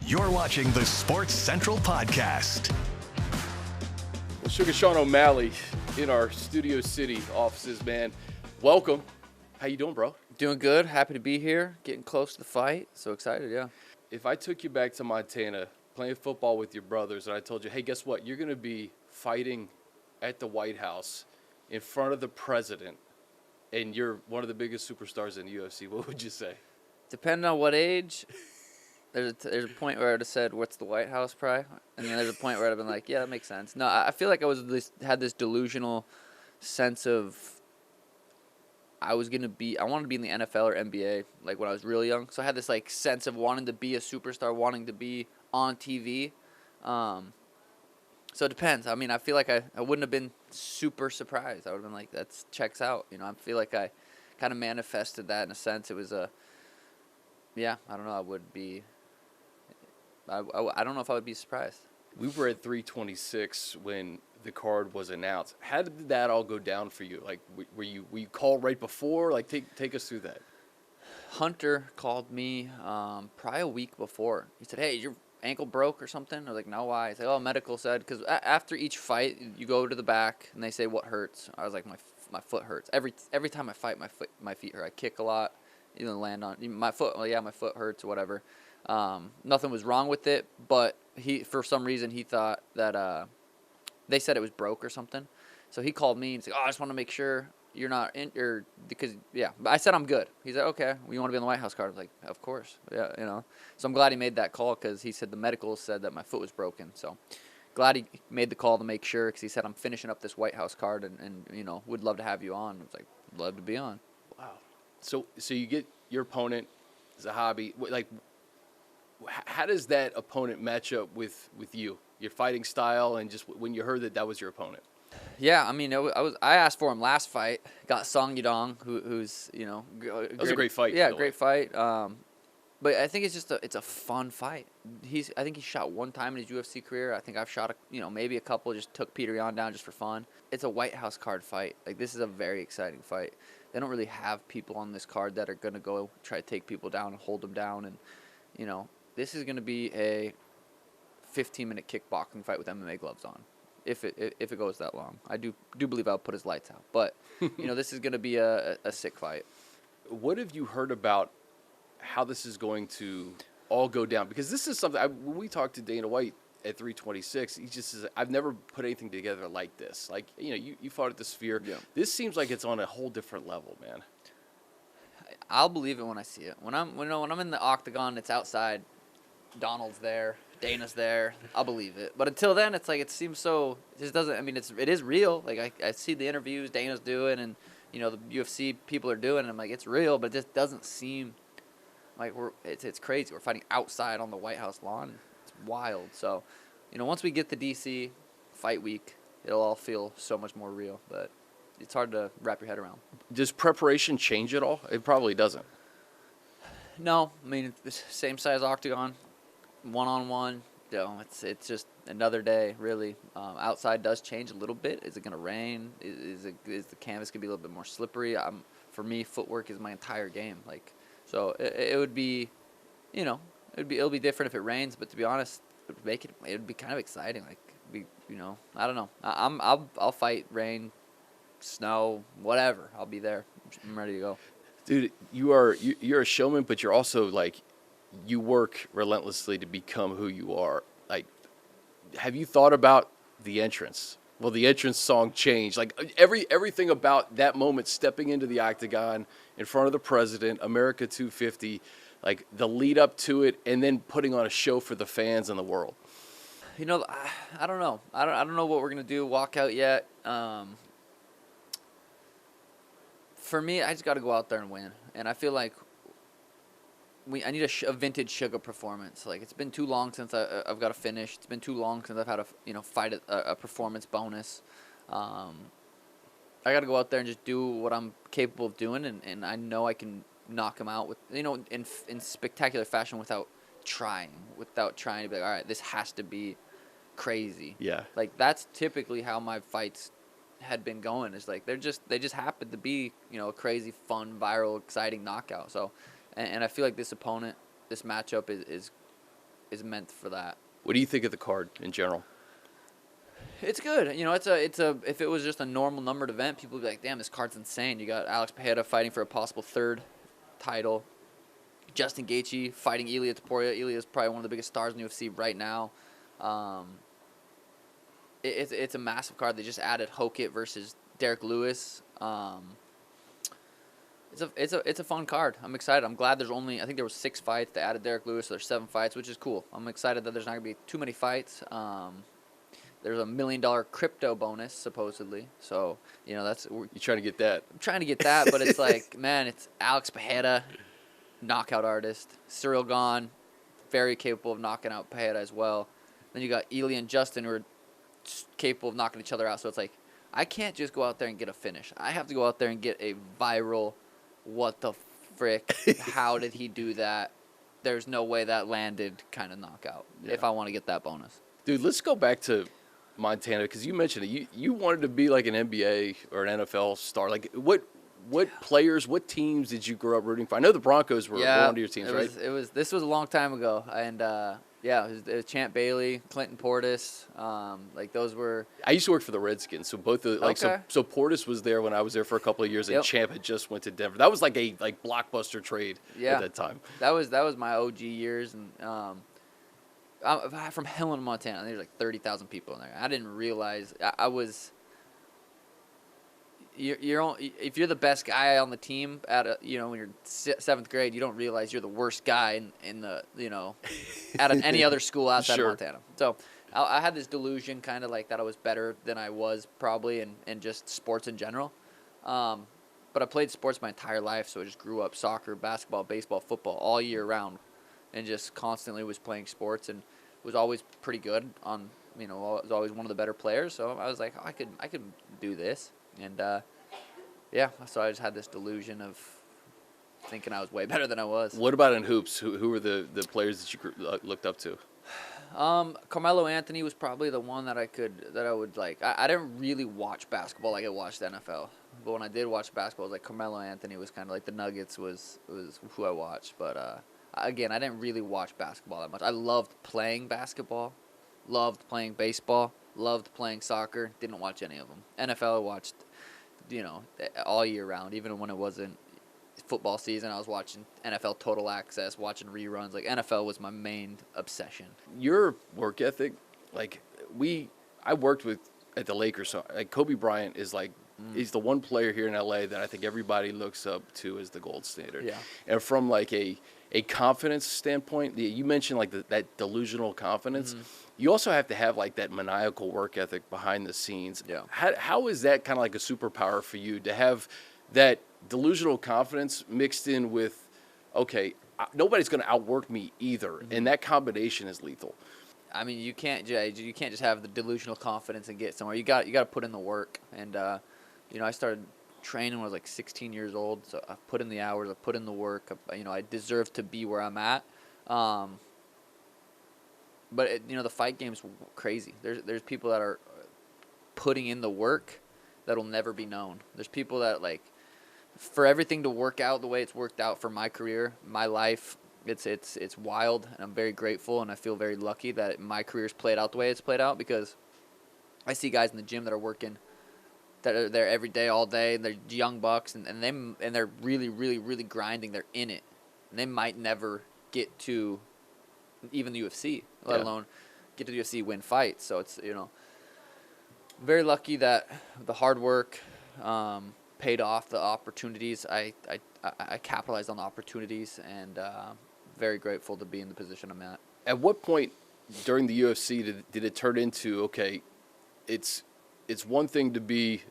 You're watching the Sports Central Podcast. Well, Sugar Sean O'Malley in our Studio City offices, man. Welcome. How you doing, bro? Doing good. Happy to be here. Getting close to the fight. So excited, yeah. If I took you back to Montana, playing football with your brothers, and I told you, hey, guess what? You're going to be fighting at the White House in front of the president, and you're one of the biggest superstars in the UFC, what would you say? Depending on what age, there's a point where I'd have said, what's the White House probably? And then there's a point where I'd have been like, yeah, that makes sense. No, I feel like had this delusional sense of I wanted to be in the NFL or NBA, like when I was really young. So I had this like sense of wanting to be a superstar, wanting to be on TV. So it depends. I mean, I feel like I wouldn't have been super surprised. I would have been like, that checks out. You know, I feel like I kind of manifested that in a sense. It was I don't know. I would be. I don't know if I would be surprised. We were at 326 when the card was announced. How did that all go down for you? Like, were you called right before? Like, take us through that. Hunter called me probably a week before. He said, hey, your ankle broke or something? I was like, no, why? He said, oh, medical said. Because after each fight, you go to the back, and they say, what hurts? I was like, my foot hurts. Every time I fight, my feet hurt. I kick a lot. You know, land on my foot. Well, yeah, my foot hurts or whatever. Nothing was wrong with it, but for some reason he thought that they said it was broke or something. So he called me and said, I just want to make sure you're not injured because But I said I'm good. He said, okay, you want to be on the White House card? I was like, of course, yeah, you know. So I'm glad he made that call because he said the medical said that my foot was broken. So glad he made the call to make sure because he said I'm finishing up this White House card and you know would love to have you on. I was like, love to be on. Wow. So you get your opponent as a hobby. Like, how does that opponent match up with you, your fighting style, and just when you heard that was your opponent? Yeah, I mean, I asked for him last fight. Got Song Yadong, who's you know, that was a great fight. Yeah, great fight. But I think it's a fun fight. I think he shot one time in his UFC career. I think I've shot maybe a couple. Just took Peter Yan down just for fun. It's a White House card fight. Like this is a very exciting fight. They don't really have people on this card that are gonna go try to take people down and hold them down, and you know. This is going to be a 15-minute kickboxing fight with MMA gloves on, if it goes that long. I do believe I'll put his lights out, but you know this is going to be a sick fight. What have you heard about how this is going to all go down? Because this is something when we talked to Dana White at 326, he just says I've never put anything together like this. Like you fought at the Sphere. Yeah. This seems like it's on a whole different level, man. I'll believe it when I see it. When I'm in the octagon, it's outside. Donald's there, Dana's there. I'll believe it. But until then, it's like it seems so. It just doesn't. I mean, it is real. Like I see the interviews Dana's doing, and you know the UFC people are doing. And I'm like, it's real, but it just doesn't seem like it's crazy. We're fighting outside on the White House lawn. It's wild. So, you know, once we get the DC fight week, it'll all feel so much more real. But it's hard to wrap your head around. Does preparation change at all? It probably doesn't. No, I mean it's the same size octagon. One-on-one, it's just another day, really. Outside does change a little bit. Is it going to rain? Is the canvas going to be a little bit more slippery? For me, footwork is my entire game. Like, so it would be, you know, it'll be different if it rains. But to be honest, it would be kind of exciting. Like, I don't know. I'll fight rain, snow, whatever. I'll be there. I'm ready to go. Dude, you're a showman, but you're also like. You work relentlessly to become who you are. Like, have you thought about the entrance? Will the entrance song change? Like everything about that moment, stepping into the octagon in front of the president, America 250, like the lead up to it, and then putting on a show for the fans and the world. You know, I don't know. I don't know what we're gonna do. Walk out yet? For me, I just got to go out there and win, and I feel like. I need a vintage Sugar performance. Like it's been too long since I've got to finish. It's been too long since I've had a fight a performance bonus. I got to go out there and just do what I'm capable of doing, and I know I can knock him out with in spectacular fashion without trying to be like, all right, this has to be crazy. Yeah. Like that's typically how my fights had been going. Is like they just happened to be a crazy, fun, viral, exciting knockout. So. And I feel like this opponent, this matchup is is meant for that. What do you think of the card in general? It's good. If it was just a normal numbered event, people would be like, damn, this card's insane. You got Alex Pereira fighting for a possible third title. Justin Gaethje fighting Ilia Topuria. Ilia is probably one of the biggest stars in the UFC right now. It's a massive card. They just added Hokit versus Derek Lewis. It's a fun card. I'm excited. I'm glad I think there was 6 fights. They added Derek Lewis, so there's 7 fights, which is cool. I'm excited that there's not going to be too many fights. There's a $1 million crypto bonus, supposedly. So, You're trying to get that. I'm trying to get that, but it's like, man, it's Alex Pereira, knockout artist. Cyril Gahn, very capable of knocking out Pereira as well. Then you got Ely and Justin, who are capable of knocking each other out. So it's like, I can't just go out there and get a finish. I have to go out there and get a viral, what the frick, how did he do that? There's no way that landed kind of knockout if I want to get that bonus. Dude, let's go back to Montana, because you mentioned it. You wanted to be like an NBA or an NFL star. Like, what players, what teams did you grow up rooting for? I know the Broncos were one of your teams, right? This was a long time ago, and it was Champ Bailey, Clinton Portis, like those were. I used to work for the Redskins, so both the so Portis was there when I was there for a couple of years, and Champ had just went to Denver. That was like a blockbuster trade at that time. That was my OG years, and I'm from Helen, Montana. There's like 30,000 people in there. I didn't realize I was. If you're the best guy on the team when you're 7th grade, you don't realize you're the worst guy in the out of any other school outside of Montana. So I had this delusion, kind of like that I was better than I was probably in just sports in general. But I played sports my entire life, so I just grew up soccer, basketball, baseball, football all year round, and just constantly was playing sports and was always pretty good on. Was always one of the better players. So I was like, I could do this. And, so I just had this delusion of thinking I was way better than I was. What about in hoops? Who were the players that you looked up to? Carmelo Anthony was probably the one that I would like. I didn't really watch basketball like I watched NFL. But when I did watch basketball, it was like Carmelo Anthony was kind of like the Nuggets was who I watched. But, again, I didn't really watch basketball that much. I loved playing basketball, loved playing baseball, loved playing soccer, didn't watch any of them. NFL I watched, all year round. Even when it wasn't football season, I was watching NFL Total Access, watching reruns. Like, NFL was my main obsession. Your work ethic, I worked at the Lakers, so like Kobe Bryant is like, he's the one player here in LA that I think everybody looks up to as the gold standard. Yeah. And from like a confidence standpoint, you mentioned like that delusional confidence. Mm-hmm. You also have to have like that maniacal work ethic behind the scenes. Yeah. How is that kind of like a superpower for you to have that delusional confidence mixed in with, okay, nobody's going to outwork me either, mm-hmm. and that combination is lethal. I mean, you can't just have the delusional confidence and get somewhere. You got to put in the work. And I started training when I was like 16 years old, so I've put in the hours, I've put in the work. I deserve to be where I'm at. But the fight game's crazy. There's people that are putting in the work that'll never be known. There's people that for everything to work out the way it's worked out for my career, my life, it's wild, and I'm very grateful, and I feel very lucky that my career's played out the way it's played out, because I see guys in the gym that are working, that are there every day, all day, and they're young bucks, and they're really, really, really grinding. They're in it, and they might never get to even the UFC, let alone get to the UFC, win fights. So it's very lucky that the hard work paid off. The opportunities, I capitalized on the opportunities, and very grateful to be in the position I'm at. At what point during the UFC did it turn into, okay, it's one thing to be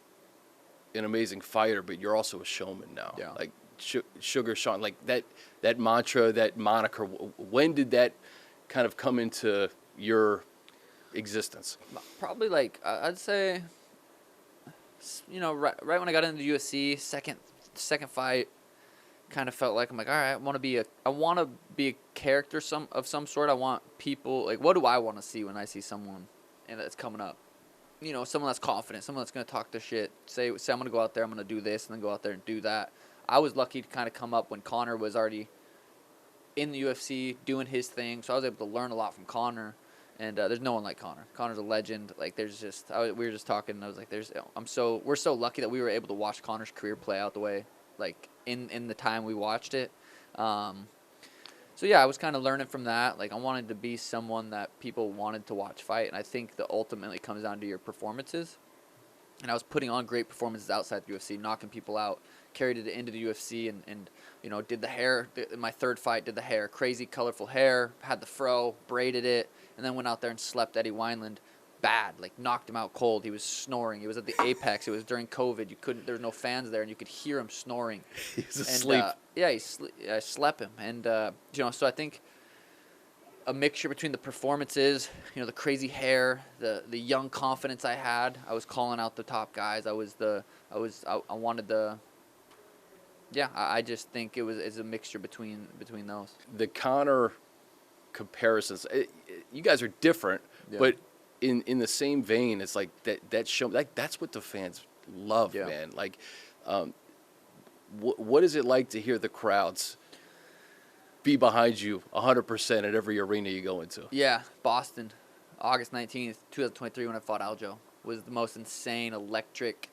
an amazing fighter, but you're also a showman now? Yeah. Like Sugar Sean, like that mantra, that moniker, when did that kind of come into your existence? Probably I'd say, right when I got into the UFC, second fight, kind of felt like I'm like, all right, I want to be a character of some sort. I want people, like, what do I want to see when I see someone that's coming up? Someone that's confident, someone that's going to talk their shit, say I'm going to go out there, I'm going to do this, and then go out there and do that. I was lucky to kind of come up when Conor was already in the UFC doing his thing, so I was able to learn a lot from Connor. And there's no one like Connor. Connor's a legend. Like there's just we were just talking. And I was like, we're so lucky that we were able to watch Connor's career play out the way, like in the time we watched it. So yeah, I was kind of learning from that. Like I wanted to be someone that people wanted to watch fight, and I think that ultimately comes down to your performances. And I was putting on great performances outside the UFC, knocking people out, carried it into the UFC, and did the hair. In my third fight, did the hair, crazy colorful hair, had the fro, braided it, and then went out there and slept Eddie Wineland bad, like knocked him out cold. He was snoring. He was at the Apex. It was during COVID. There was no fans there, and you could hear him snoring. He was asleep. I slept him, and so I think a mixture between the performances, the crazy hair, the young confidence I had. I was calling out the top guys. I just think it's a mixture between those. The Connor comparisons, you guys are different, but in the same vein, it's like that show, like that's what the fans love, man. Like, what is it like to hear the crowds be behind you 100% at every arena you go into? Yeah, Boston, August 19th, 2023, when I fought Aljo, was the most insane, electric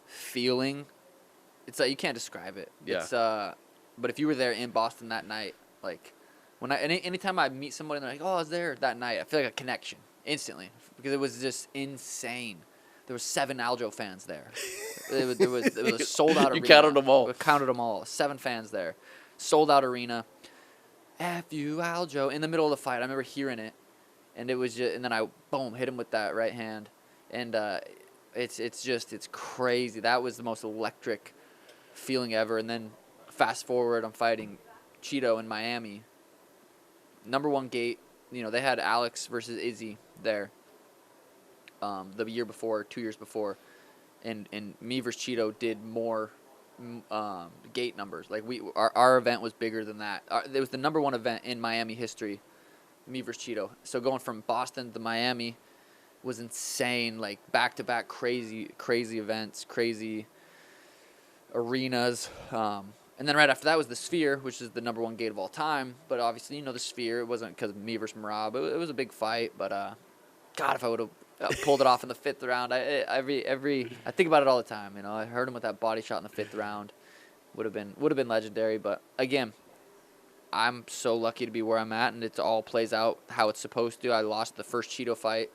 feeling. It's like you can't describe it. Yeah. It's but if you were there in Boston that night, like anytime I meet somebody and they're like, "Oh, I was there that night," I feel like a connection instantly because it was just insane. There was 7 Aljo fans there. It was a sold out arena. You counted them all. We counted them all. 7 fans there. Sold out arena. F you, Aljo, in the middle of the fight. I remember hearing it, and it was just, and then I hit him with that right hand, and it's crazy. That was the most electric feeling ever. And then fast forward, I'm fighting Cheeto in Miami. Number 1 gate. They had Alex versus Izzy there. The year before, 2 years before, and me versus Cheeto did more. Gate numbers. Like our event was bigger than that. It was the number 1 event in Miami history, me versus Cheeto. So going from Boston to Miami was insane. Like back-to-back crazy events, crazy arenas. And then right after that was the Sphere, which is the number 1 gate of all time. But obviously, the Sphere, it wasn't because of me versus Merab. It was a big fight. But God, if I would have pulled it off in the 5th round. I think about it all the time. I heard him with that body shot in the 5th round. Would have been legendary. But again, I'm so lucky to be where I'm at, and it all plays out how it's supposed to. I lost the first Cheeto fight,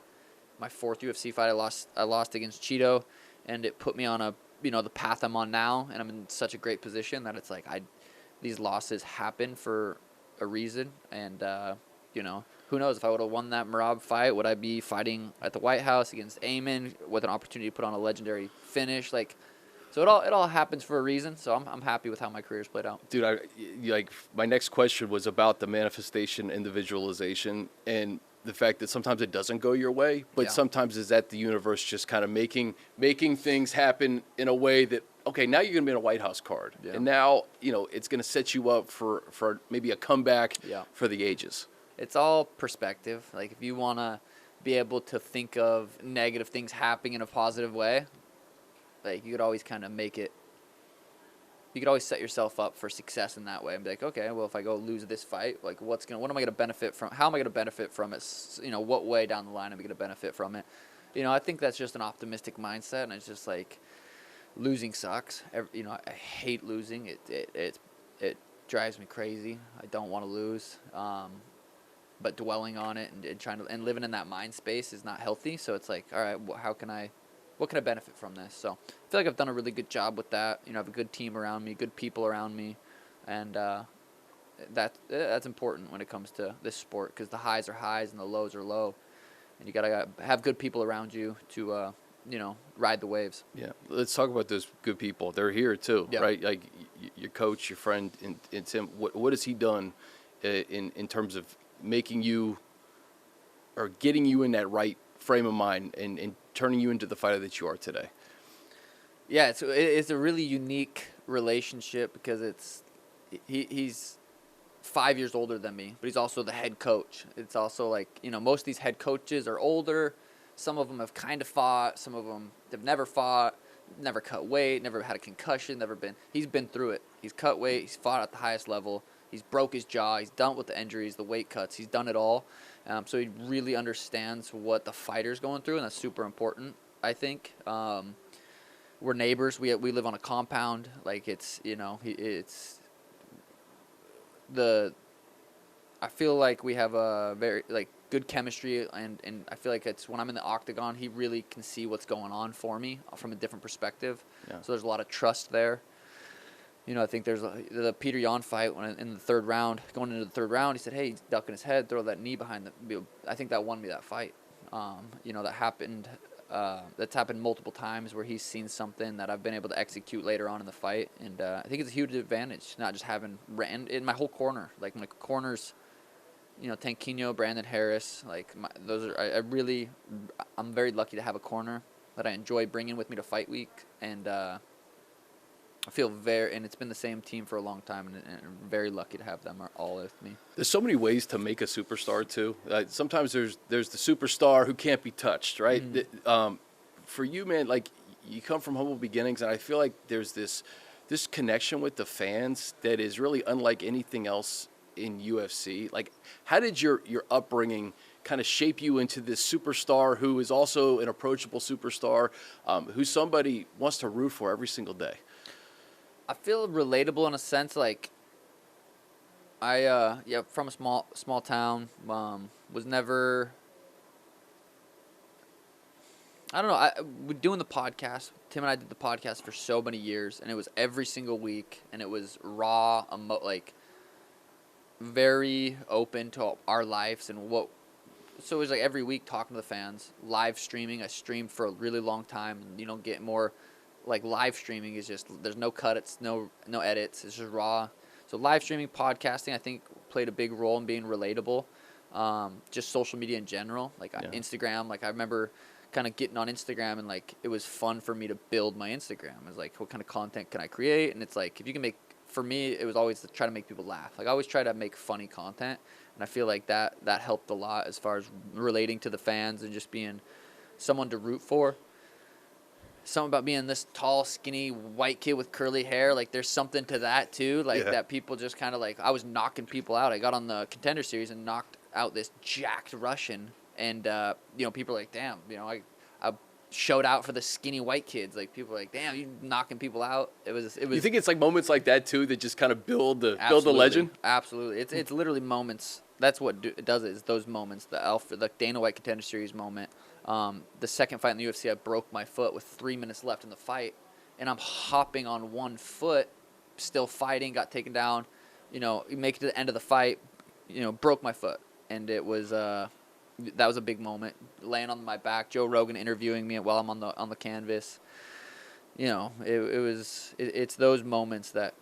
my 4th UFC fight. I lost against Cheeto, and it put me on the path I'm on now, and I'm in such a great position that it's like these losses happen for a reason, and who knows, if I would have won that Merab fight, would I be fighting at the White House against Amen with an opportunity to put on a legendary finish? So it all happens for a reason. So I'm happy with how my career's played out. Dude, my next question was about the manifestation and the visualization and the fact that sometimes it doesn't go your way, but sometimes is that the universe just kind of making things happen in a way that, okay, now you're going to be in a White House card. Yeah. And now, it's going to set you up for maybe a comeback for the ages. It's all perspective. Like, if you want to be able to think of negative things happening in a positive way, like, you could always kind of you could always set yourself up for success in that way and be like, okay, well, if I go lose this fight, like, what am I going to benefit from? How am I going to benefit from it? What way down the line am I going to benefit from it? I think that's just an optimistic mindset, and it's just like, losing sucks. I hate losing. It drives me crazy. I don't want to lose. But dwelling on it and trying to living in that mind space is not healthy. So it's like, all right, what can I benefit from this? So I feel like I've done a really good job with that. I have a good team around me, good people around me, and that's important when it comes to this sport, because the highs are highs and the lows are low, and you gotta have good people around you to ride the waves. Yeah, let's talk about those good people. They're here too, right? Like your coach, your friend, and Tim. What has he done in terms of making you or getting you in that right frame of mind and turning you into the fighter that you are today? Yeah, it's a really unique relationship because he's 5 years older than me, but he's also the head coach. It's also like, most of these head coaches are older. Some of them have kind of fought. Some of them have never fought, never cut weight, never had a concussion, he's been through it. He's cut weight. He's fought at the highest level. He's broke his jaw. He's dealt with the injuries, the weight cuts. He's done it all. So he really understands what the fighter's going through, and that's super important, I think. We're neighbors. We live on a compound. Like, it's, you know, I feel like we have a very, like, good chemistry, and I feel like it's when I'm in the octagon, he really can see what's going on for me from a different perspective. Yeah. So there's a lot of trust there. You know, I think there's the Peter Yan fight in the third round. Going into the third round, he said, "Hey, he's ducking his head, throw that knee behind the." I think that won me that fight. You know, that happened. That's happened multiple times where he's seen something that I've been able to execute later on in the fight, and I think it's a huge advantage not just having in my whole corner, like my corners. You know, Tanquinho, Brandon Harris, like those are. I'm very lucky to have a corner that I enjoy bringing with me to fight week, and I feel and it's been the same team for a long time, and I'm very lucky to have them all with me. There's so many ways to make a superstar too. Sometimes there's the superstar who can't be touched, right? Mm-hmm. For you, man, like you come from humble beginnings, and I feel like there's this connection with the fans that is really unlike anything else in UFC. Like, how did your upbringing kind of shape you into this superstar who is also an approachable superstar, who somebody wants to root for every single day? I feel relatable in a sense. Like, from a small town, was never. I don't know. We're doing the podcast. Tim and I did the podcast for so many years, and it was every single week, and it was raw, like very open to our lives and what. So it was like every week talking to the fans, live streaming. I streamed for a really long time, and you don't get more. Like, live streaming is just, there's no cuts, no edits, it's just raw. So live streaming, podcasting, I think played a big role in being relatable. Just social media in general, like Instagram. Like, I remember kind of getting on Instagram, and like it was fun for me to build my Instagram. It was like, what kind of content can I create? And it's like, if you can make, for me, it was always to try to make people laugh. Like, I always try to make funny content, and I feel like that helped a lot as far as relating to the fans and just being someone to root for. Something about being this tall, skinny, white kid with curly hair, like there's something to that too, like that people just kind of like, I was knocking people out. I got on the Contender Series and knocked out this jacked Russian, and you know, people are like, damn, you know, I showed out for the skinny white kids. Like, people are like, damn, you knocking people out. It was. You think it's like moments like that too that just kind of build the legend? Absolutely, it's literally moments. That's what it does. Is those moments, the Dana White Contender Series moment. The second fight in the UFC, I broke my foot with 3 minutes left in the fight, and I'm hopping on one foot, still fighting, got taken down, you know, make it to the end of the fight, you know, broke my foot. And it was, that was a big moment, laying on my back, Joe Rogan interviewing me while I'm on the canvas. You know, it's those moments that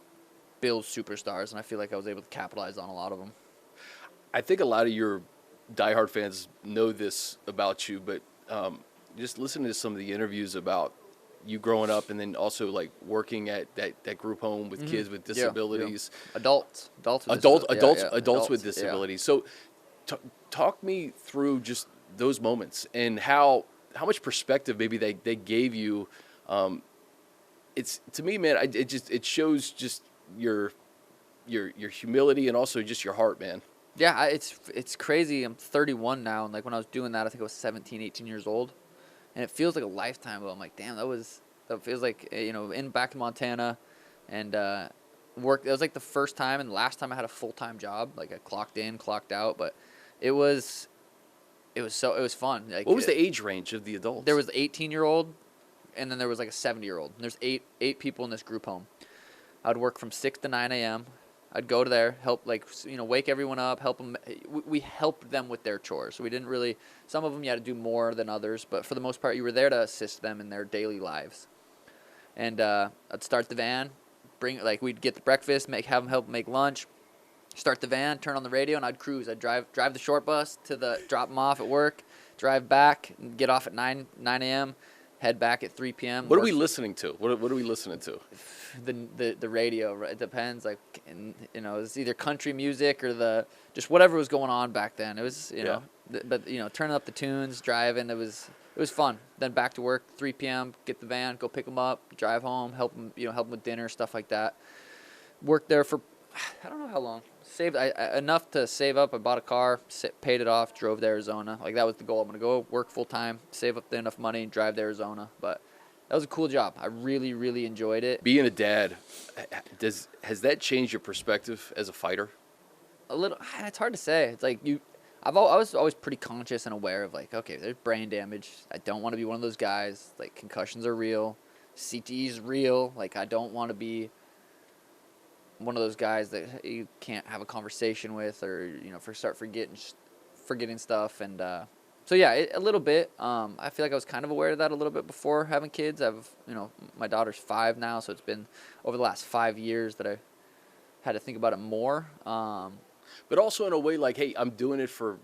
build superstars, and I feel like I was able to capitalize on a lot of them. I think a lot of your diehard fans know this about you, but just listening to some of the interviews about you growing up, and then also like working at that group home with kids with disabilities, adults with disabilities. So, talk me through just those moments and how much perspective maybe they gave you. It's, to me, man, it shows just your humility and also just your heart, man. Yeah, it's crazy. I'm 31 now, and like when I was doing that, I think I was 17, 18 years old, and it feels like a lifetime ago. I'm like, damn, that feels like, you know, back in Montana, and work. It was like the first time and last time I had a full-time job. Like, I clocked in, clocked out, but it was fun. Like, what was the age range of the adults? There was 18-year-old, and then there was like a 70-year-old. And there's eight people in this group home. I'd work from 6 to 9 a.m. I'd go to there, help, like, you know, wake everyone up, help them. We helped them with their chores. We didn't really, some of them you had to do more than others, but for the most part, you were there to assist them in their daily lives. And I'd start the van, we'd get the breakfast, have them help make lunch, start the van, turn on the radio, and I'd cruise. I'd drive the short bus drop them off at work, drive back, and get off at 9 a.m., head back at 3 p.m. What are we listening to? What are we listening to? The radio. It depends. Like, you know, it's either country music or just whatever was going on back then. It was, you know, but you know, turning up the tunes, driving. It was fun. Then back to work, 3 p.m. Get the van, go pick them up, drive home, help them with dinner, stuff like that. Worked there for I don't know how long. Saved enough to save up. I bought a car, paid it off, drove to Arizona. Like, that was the goal. I'm going to go work full time, save up enough money, and drive to Arizona. But that was a cool job. I really, really enjoyed it. Being a dad, has that changed your perspective as a fighter? A little. It's hard to say. It's like I was always pretty conscious and aware of, like, okay, there's brain damage. I don't want to be one of those guys. Like, concussions are real. CTE is real. Like, I don't want to be one of those guys that you can't have a conversation with, or start forgetting stuff. And so yeah, a little bit. I feel like I was kind of aware of that a little bit before having kids. My daughter's 5 now, so it's been over the last 5 years that I had to think about it more. But also in a way, like, hey, I'm doing it for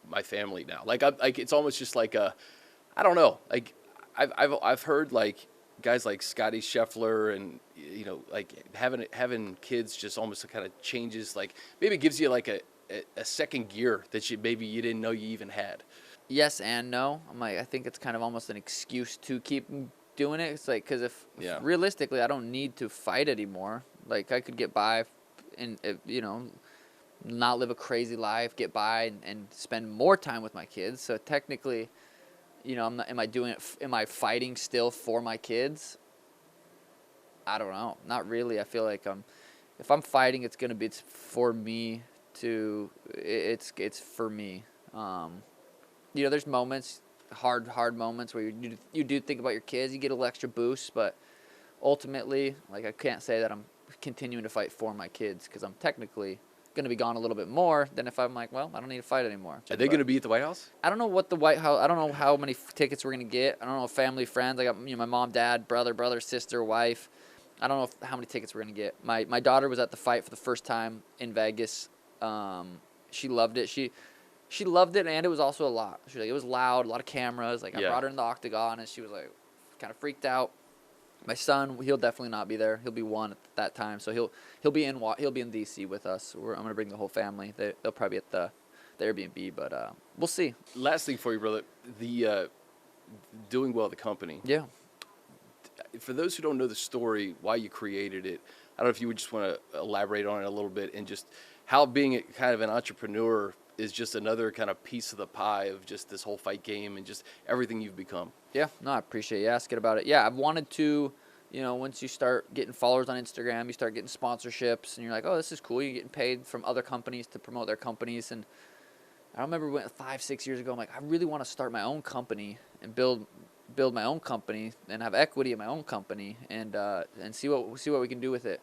my family now. Like, it's almost just like I don't know. Like, I've heard, like, guys like Scotty Scheffler and, like, having kids just almost kind of changes, like, maybe it gives you like a second gear that maybe you didn't know you even had. Yes and no. I think it's kind of almost an excuse to keep doing it. It's like, because if realistically I don't need to fight anymore. Like, I could get by and, not live a crazy life, get by and spend more time with my kids. So technically, am I fighting still for my kids? I don't know. Not really. I feel like if I'm fighting, it's for me it's for me. There's moments, hard moments where you do think about your kids, you get a little extra boost, but ultimately, like, I can't say that I'm continuing to fight for my kids, because I'm technically going to be gone a little bit more than if I'm like, well, I don't need to fight anymore. Are they going to be at the White House? I don't know what the White House. I don't know how many tickets we're going to get. I don't know, family, friends. I got my mom, dad, brother, sister, wife. I don't know how many tickets we're going to get. My daughter was at the fight for the first time in Vegas. She loved it. She loved it, and it was also a lot. She was like, it was loud, a lot of cameras. Like, I brought her in the octagon, and she was like, kind of freaked out. My son, he'll definitely not be there. He'll be 1 at that time, so he'll be in DC with us. I'm gonna bring the whole family. They'll probably be at the Airbnb, but we'll see. Last thing for you, brother, the doing well, the company. Yeah. For those who don't know the story, why you created it, I don't know if you would just want to elaborate on it a little bit, and just how being kind of an entrepreneur is just another kind of piece of the pie of just this whole fight game and just everything you've become. Yeah, no, I appreciate you asking about it. Yeah, I've wanted to, once you start getting followers on Instagram, you start getting sponsorships, and you're like, oh, this is cool. You're getting paid from other companies to promote their companies. And I remember 5-6 years ago, I'm like, I really want to start my own company and build my own company and have equity in my own company and see what we can do with it.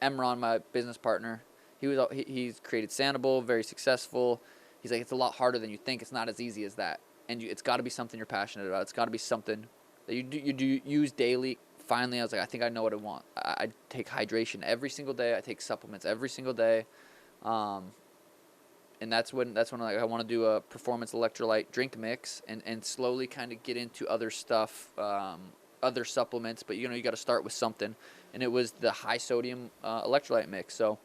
Emron, my business partner, he's created Sandoval, very successful. He's like, it's a lot harder than you think. It's not as easy as that. And it's got to be something you're passionate about. It's got to be something that you do use daily. Finally, I was like, I think I know what I want. I take hydration every single day. I take supplements every single day. And that's when I want to do a performance electrolyte drink mix and slowly kind of get into other stuff, other supplements. But, you got to start with something. And it was the high sodium electrolyte mix. So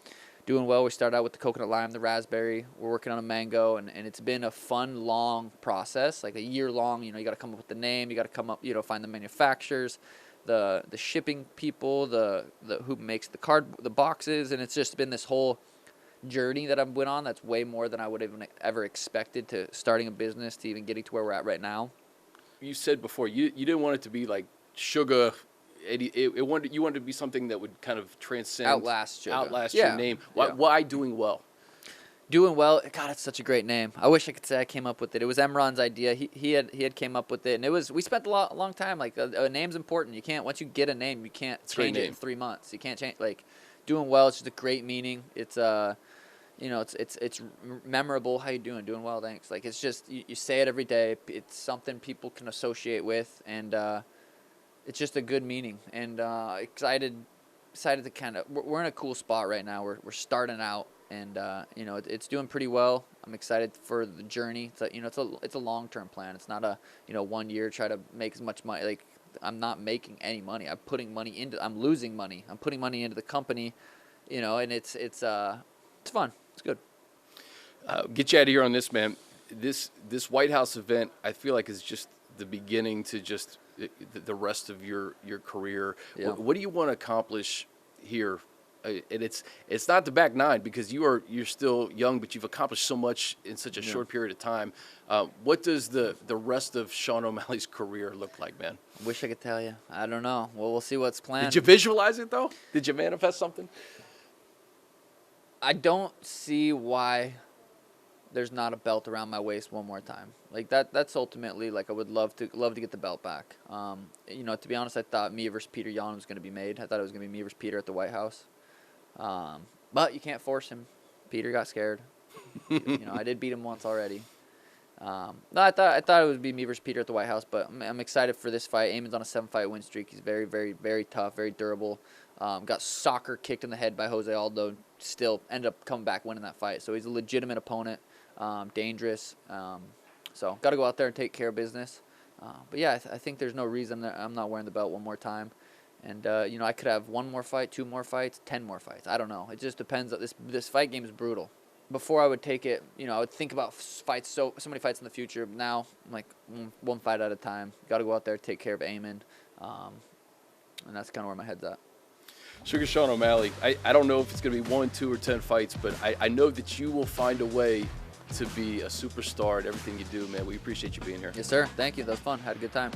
doing well. We started out with the coconut lime, the raspberry. We're working on a mango, and it's been a fun, long process, like a year long. You got to come up with the name. You got to come up, find the manufacturers, the shipping people, the who makes the boxes, and it's just been this whole journey that I've went on. That's way more than I would have ever expected, to starting a business to even getting to where we're at right now. You said before you didn't want it to be like sugar. You wanted to be something that would kind of transcend, outlast your name. Why doing well? Doing well. God, it's such a great name. I wish I could say I came up with it. It was Emron's idea. He had came up with it, and we spent a long time. Like, a name's important. You can't, once you get a name, you can't change it in 3 months. You can't change, like, doing well. It's just a great meaning. It's it's memorable. How you doing? Doing well, thanks. Like, it's just you say it every day. It's something people can associate with, and it's just a good meaning. And excited to kind of, we're in a cool spot right now. We're starting out, and it's doing pretty well. I'm excited for the journey. It's a long-term plan. It's not a 1 year try to make as much money. Like, I'm not making any money. I'm losing money. I'm putting money into the company, and it's fun. It's good. Get you out of here on this, man. This White House event, I feel like, is just the beginning to just the rest of your career. Yeah. What do you want to accomplish here And it's not the back nine because you're still young, but you've accomplished so much in such a short period of time. What does the rest of Sean O'Malley's career look like, man? Wish I could tell you. I don't know. Well, we'll see what's planned. Did you visualize it though? Did you manifest something? I don't see why there's not a belt around my waist one more time. Like that's ultimately, like, I would love to get the belt back. You know, to be honest, I thought me versus Peter Yan was going to be made. I thought it was going to be me versus Peter at the White House. But you can't force him. Peter got scared. You know, I did beat him once already. No, I thought it would be me versus Peter at the White House, but I'm excited for this fight. Eamon's on a 7-fight win streak. He's very, very, very tough, very durable. Got soccer kicked in the head by Jose Aldo. Still ended up coming back winning that fight. So he's a legitimate opponent. Dangerous. So got to go out there and take care of business. But yeah, I think there's no reason that I'm not wearing the belt one more time. And you know, I could have 1 more fight, 2 more fights, 10 more fights. I don't know. It just depends. This fight game is brutal. Before I would take it, you know, I would think about fights, so many fights in the future. Now I'm like 1 fight at a time. Got to go out there, take care of Eamon, and that's kind of where my head's at. Sugar Sean O'Malley, I don't know if it's going to be 1, 2, or 10 fights, but I know that you will find a way to be a superstar at everything you do, man. We appreciate you being here. Yes, sir. Thank you. That was fun. Had a good time.